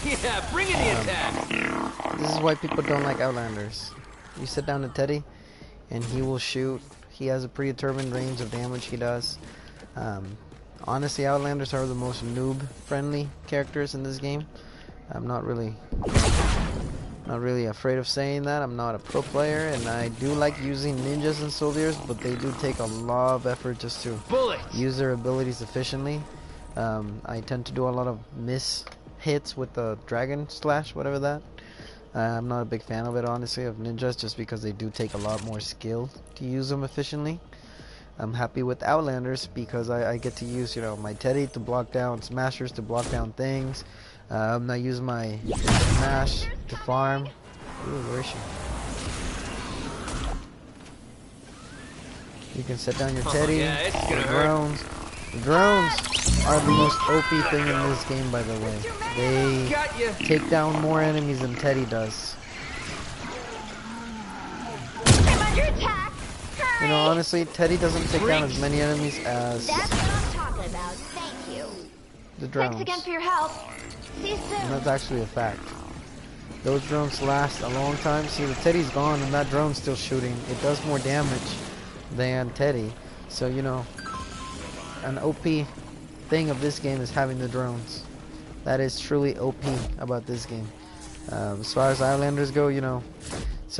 Yeah, bring in the attack. This is why people don't like Outlanders. You sit down to Teddy, and he will shoot. He has a predetermined range of damage he does. Honestly, Outlanders are the most noob-friendly characters in this game. I'm not really afraid of saying that. I'm not a pro player, and I do like using ninjas and soldiers, but they do take a lot of effort just to use their abilities efficiently. I tend to do a lot of miss hits with the dragon slash, whatever that. I'm not a big fan of it, honestly, of ninjas, just because they do take a lot more skill to use them efficiently. I'm happy with Outlanders because I get to use, you know, my Teddy to block down smashers, to block down things. I use my smash to farm. Ooh, where is she? You can set down your Teddy. Yeah, it's gonna drones. The drones are the most OP thing in this game, by the way. They take down more enemies than Teddy does. I'm under attack. You know, honestly, Teddy doesn't take down as many enemies as That's what I'm talking about. Thank you. the drones. Thanks again for your help. See you soon. And that's actually a fact. Those drones last a long time. See, the Teddy's gone and that drone's still shooting. It does more damage than Teddy. So, you know, an OP thing of this game is having the drones. That is truly OP about this game. As far as Islanders go, you know,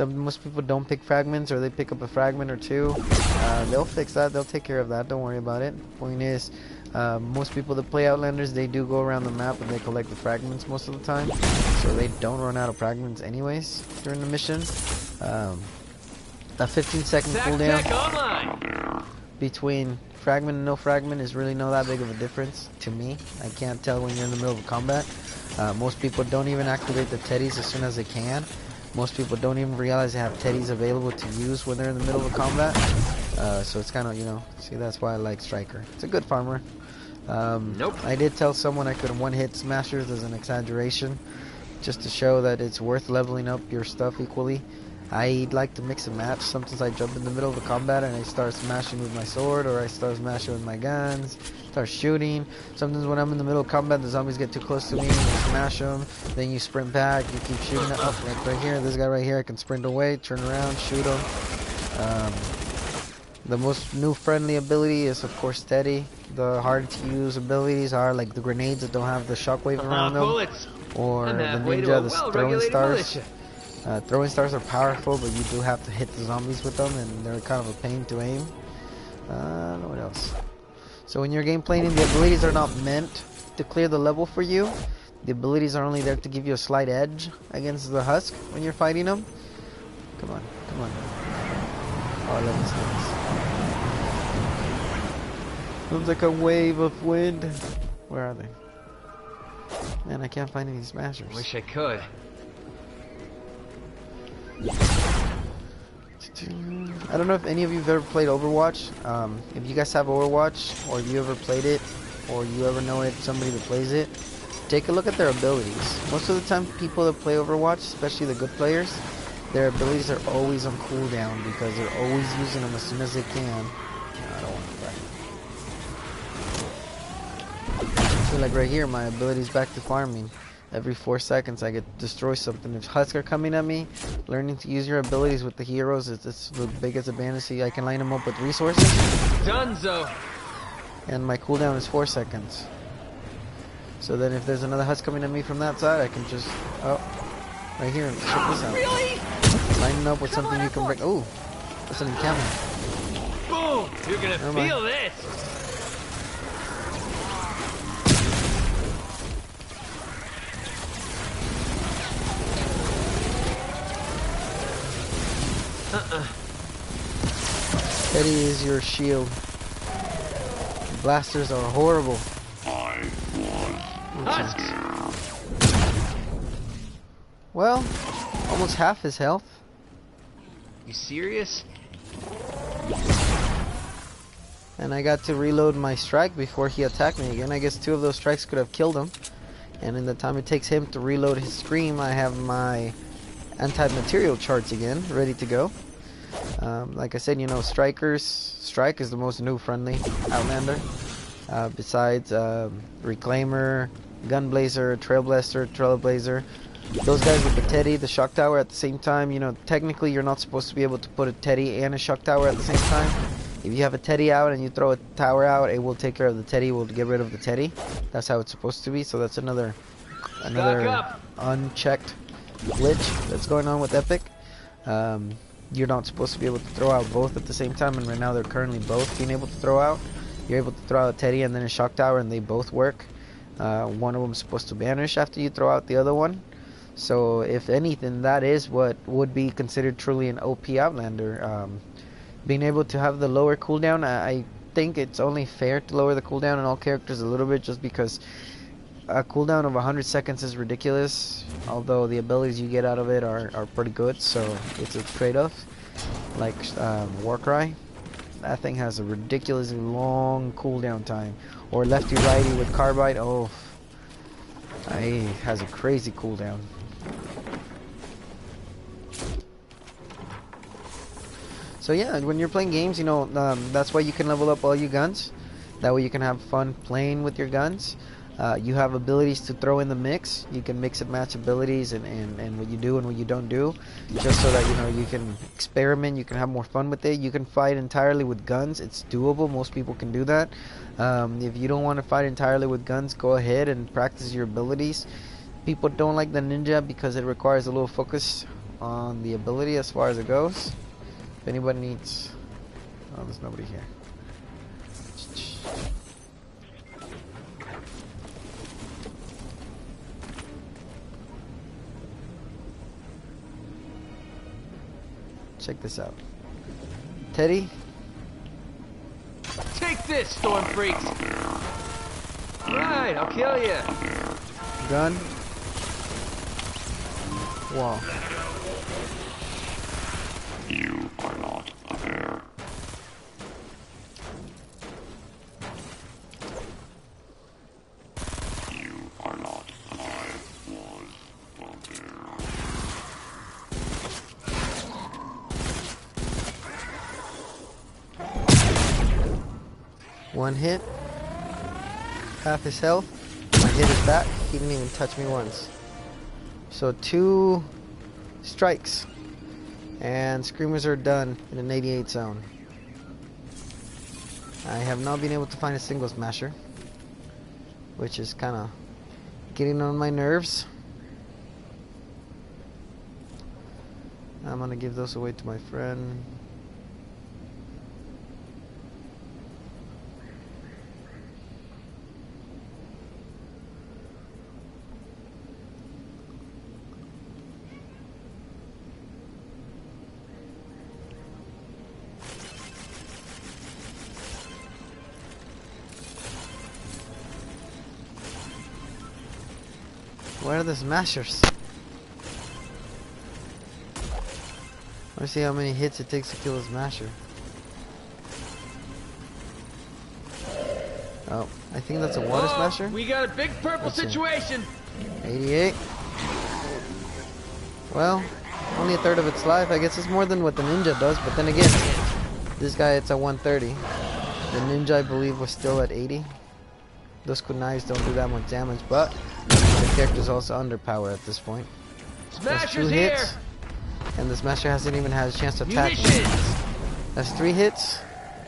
most people don't pick fragments, or they pick up a fragment or two. They'll fix that. They'll take care of that. Don't worry about it. Point is, most people that play Outlanders, they do go around the map and they collect the fragments most of the time, so they don't run out of fragments anyways during the mission. A 15-second cooldown between fragment and no fragment is really not that big of a difference to me. I can't tell when you're in the middle of combat. Most people don't even activate the Teddies as soon as they can. Most people don't even realize they have Teddies available to use when they're in the middle of combat. So it's kind of, you know, see, that's why I like Striker. It's a good farmer. Nope. I did tell someone I could one-hit smashers as an exaggeration, just to show that it's worth leveling up your stuff equally. I like to mix and match. Sometimes I jump in the middle of a combat and I start smashing with my sword, or I start smashing with my guns, start shooting. Sometimes when I'm in the middle of combat, the zombies get too close to me and you smash them. Then you sprint back, you keep shooting them. Oh, like right here, this guy right here, I can sprint away, turn around, shoot him. The most new friendly ability is, of course, Teddy. The hard to use abilities are like the grenades that don't have the shockwave around them, or the ninja, the throwing stars. Throwing stars are powerful, but you do have to hit the zombies with them, and they're kind of a pain to aim. What else? So when you're game playing, the abilities are not meant to clear the level for you. The abilities are only there to give you a slight edge against the husk when you're fighting them. Come on, come on. Oh, I love these things. Looks like a wave of wind. Where are they? Man, I can't find any smashers. Wish I could. I don't know if any of you have ever played Overwatch. If you guys have Overwatch, or you ever played it, or you ever know somebody that plays it, take a look at their abilities. Most of the time, people that play Overwatch, especially the good players, their abilities are always on cooldown because they're always using them as soon as they can. I don't want to fight. So like right here, my ability's back to farming. Every 4 seconds I get destroy something. If husks are coming at me, learning to use your abilities with the heroes is the biggest advantage. See, I can line them up with resources. Dunzo. And my cooldown is 4 seconds. So then if there's another husk coming at me from that side, I can just, oh, right here, check this out. Really? Line it up with something you can break. Oh, that's an encampment. Boom! You're gonna feel this. Teddy is your shield. Blasters are horrible. Well, almost half his health. You serious? And I got to reload my strike before he attacked me again. I guess 2 of those strikes could have killed him. And in the time it takes him to reload his scream, I have my anti-material charts again, ready to go. Like I said, you know, Strike is the most noob friendly Outlander. Besides Reclaimer, Gunblazer, Trailblazer. Those guys with the Teddy, the Shock Tower at the same time. You know, technically you're not supposed to be able to put a Teddy and a Shock Tower at the same time. If you have a Teddy out and you throw a tower out, it will take care of the Teddy. It will get rid of the Teddy. That's how it's supposed to be. So that's another unchecked glitch that's going on with Epic. You're not supposed to be able to throw out both at the same time, and right now they're currently both being able to throw out. You're able to throw out a Teddy and then a Shock Tower, and they both work. One of them is supposed to vanish after you throw out the other one. So if anything, that is what would be considered truly an OP Outlander. Being able to have the lower cooldown, I think it's only fair to lower the cooldown on all characters a little bit, just because a cooldown of 100 seconds is ridiculous, although the abilities you get out of it are pretty good, so it's a trade-off. Like Warcry, that thing has a ridiculously long cooldown time. Or lefty righty with Carbide, oh, it has a crazy cooldown. So yeah, when you're playing games, you know, that's why you can level up all your guns. That way you can have fun playing with your guns. You have abilities to throw in the mix. You can mix and match abilities and what you do and what you don't do, just so that, you know, you can experiment, you can have more fun with it. You can fight entirely with guns. It's doable. Most people can do that. If you don't want to fight entirely with guns, go ahead and practice your abilities. People don't like the ninja because it requires a little focus on the ability as far as it goes. If anybody needs... Oh, there's nobody here. Check this out. Teddy? Take this, Storm Freaks! Right, I'll kill you! Gun? Wall. You are not a bear. You are not. I was a bear. One hit. Half his health. I hit his back. He didn't even touch me once. So 2 strikes. And Screamers are done in an 88 zone. I have not been able to find a single smasher, which is kind of getting on my nerves. I'm gonna give those away to my friend. Where are the smashers? Let's see how many hits it takes to kill a smasher. Oh, I think that's a water smasher. We got a big purple situation! 88. Well, only a third of its life. I guess it's more than what the ninja does, but then again, this guy, it's at 130. The ninja, I believe, was still at 80. Those kunais don't do that much damage, but the character's also underpowered at this point. That's 2 hits, and the smasher hasn't even had a chance to attack me. That's 3 hits.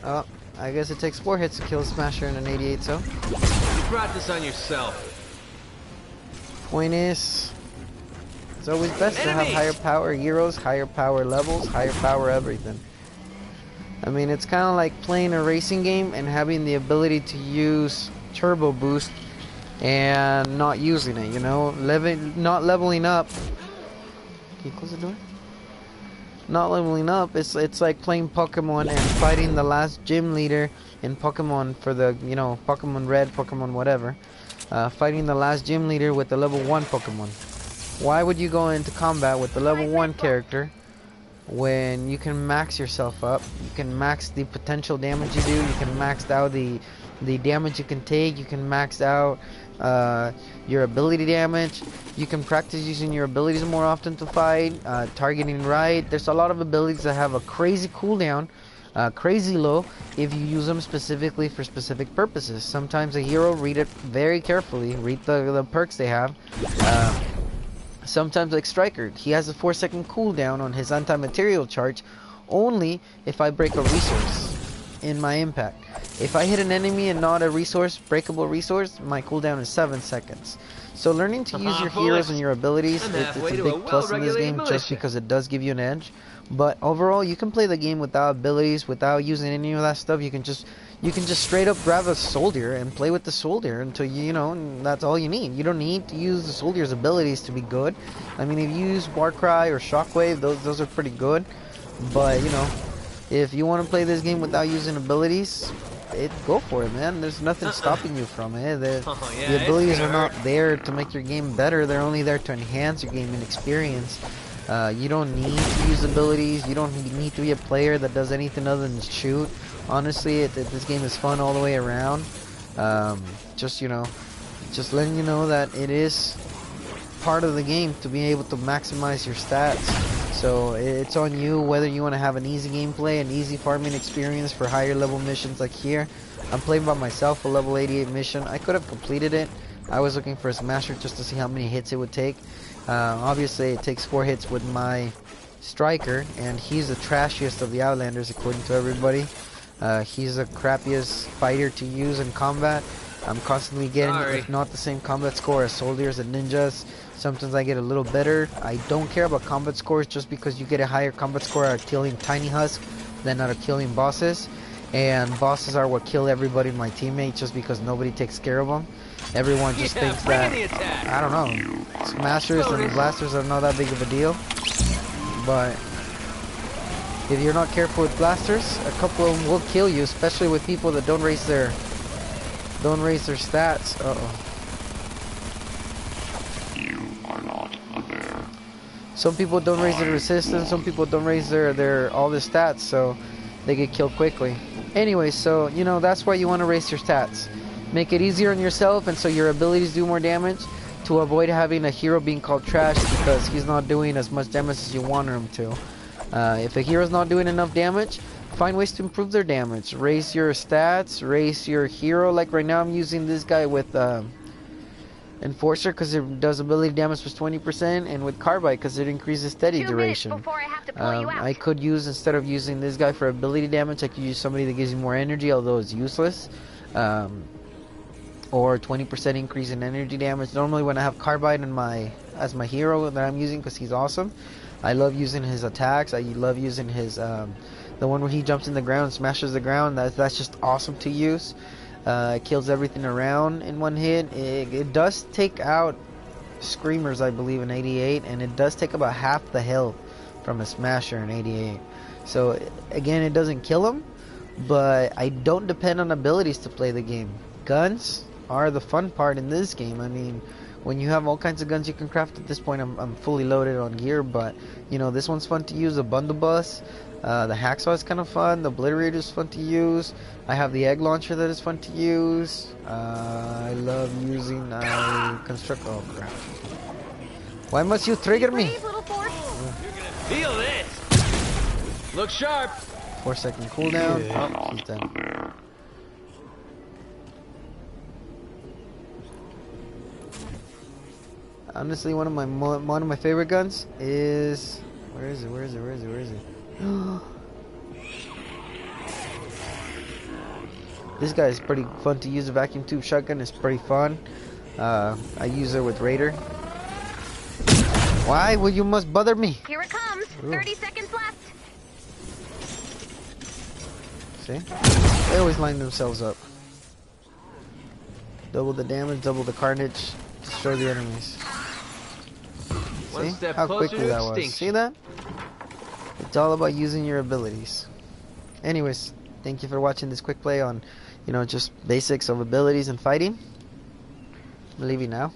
Oh, I guess it takes 4 hits to kill a smasher in an 88 zone. You brought this on yourself. Point is, it's always best to have higher power heroes, higher power levels, higher power everything. I mean, it's kind of like playing a racing game and having the ability to use turbo boost and not using it, you know, not leveling up. Can you close the door? Not leveling up, it's like playing Pokemon and fighting the last gym leader in Pokemon for the, you know, Pokemon Red, Pokemon whatever. Fighting the last gym leader with the level 1 Pokemon. Why would you go into combat with the level 1 character when you can max yourself up? You can max the potential damage you do, you can max out the damage you can take, you can max out your ability damage, you can practice using your abilities more often to fight, targeting right. There's a lot of abilities that have a crazy cooldown crazy low if you use them specifically for specific purposes. Sometimes a hero, read it very carefully, read the perks they have. Sometimes like Striker, he has a 4-second cooldown on his anti-material charge only if I break a resource in my impact. If I hit an enemy and not a resource, breakable resource, my cooldown is 7 seconds. So learning to use your heroes and your abilities, it's a big plus in this game just because it does give you an edge. But overall, you can play the game without abilities, without using any of that stuff. You can just straight up grab a soldier and play with the soldier until you know, and that's all you need. You don't need to use the soldier's abilities to be good. I mean, if you use Warcry or Shockwave, those are pretty good. But you know, if you want to play this game without using abilities, go for it, man. There's nothing stopping you from it. The abilities are not there to make your game better. They're only there to enhance your gaming experience. You don't need to use abilities. You don't need to be a player that does anything other than shoot. Honestly, this game is fun all the way around. Just letting you know that it is part of the game to be able to maximize your stats. So it's on you whether you want to have an easy gameplay, an easy farming experience for higher level missions like here. I'm playing by myself a level 88 mission. I could have completed it. I was looking for a smasher just to see how many hits it would take. Obviously it takes 4 hits with my Striker, and he's the trashiest of the Outlanders according to everybody. He's the crappiest fighter to use in combat. I'm constantly getting, if not the same combat score as soldiers and ninjas. Sometimes I get a little better. I don't care about combat scores just because you get a higher combat score out of killing tiny husks than out of killing bosses. And bosses are what kill everybody in my teammates just because nobody takes care of them. Everyone just thinks that, I don't know, smashers and blasters are not that big of a deal. But if you're not careful with blasters, a couple of them will kill you, especially with people that don't raise their stats. You are not a bear. Some people don't raise their resistance, some people don't raise their all their stats, so they get killed quickly. Anyway, so you know that's why you want to raise your stats. Make it easier on yourself, and so your abilities do more damage, to avoid having a hero being called trash because he's not doing as much damage as you want him to. If a hero's not doing enough damage, find ways to improve their damage. Raise your stats, raise your hero. Like right now I'm using this guy with Enforcer because it does ability damage plus 20%, and with Carbide because it increases steady 2 duration. minutes before I have to pull you out. I could use, instead of using this guy for ability damage, I could use somebody that gives you more energy, although it's useless. Or 20% increase in energy damage. Normally when I have Carbide as my hero that I'm using because he's awesome, I love using his attacks. I love using his the one where he jumps in the ground, smashes the ground. That's just awesome to use. It kills everything around in one hit. It does take out Screamers, I believe, in 88, and it does take about half the health from a Smasher in 88. So again, it doesn't kill them, but I don't depend on abilities to play the game. Guns are the fun part in this game. I mean, when you have all kinds of guns you can craft at this point, I'm fully loaded on gear, but you know, this one's fun to use. The Bundlebus, the Hacksaw is kind of fun. The Obliterator is fun to use. I have the Egg Launcher that is fun to use. I love using Construct. Oh crap! Why must you trigger me? Brave little Fort. Feel this. Look sharp. 4-second cooldown. Oh, he's dead. Honestly, one of my favorite guns is, where is it? This guy is pretty fun to use. A vacuum tube shotgun is pretty fun. I use it with Raider. Why will you must bother me? Here it comes. Ooh. 30 seconds left. See? They always line themselves up. Double the damage, double the carnage, destroy the enemies. See how quickly that was? See that? It's all about using your abilities. Anyways, thank you for watching this quick play on, you know, just basics of abilities and fighting. I'm leaving now.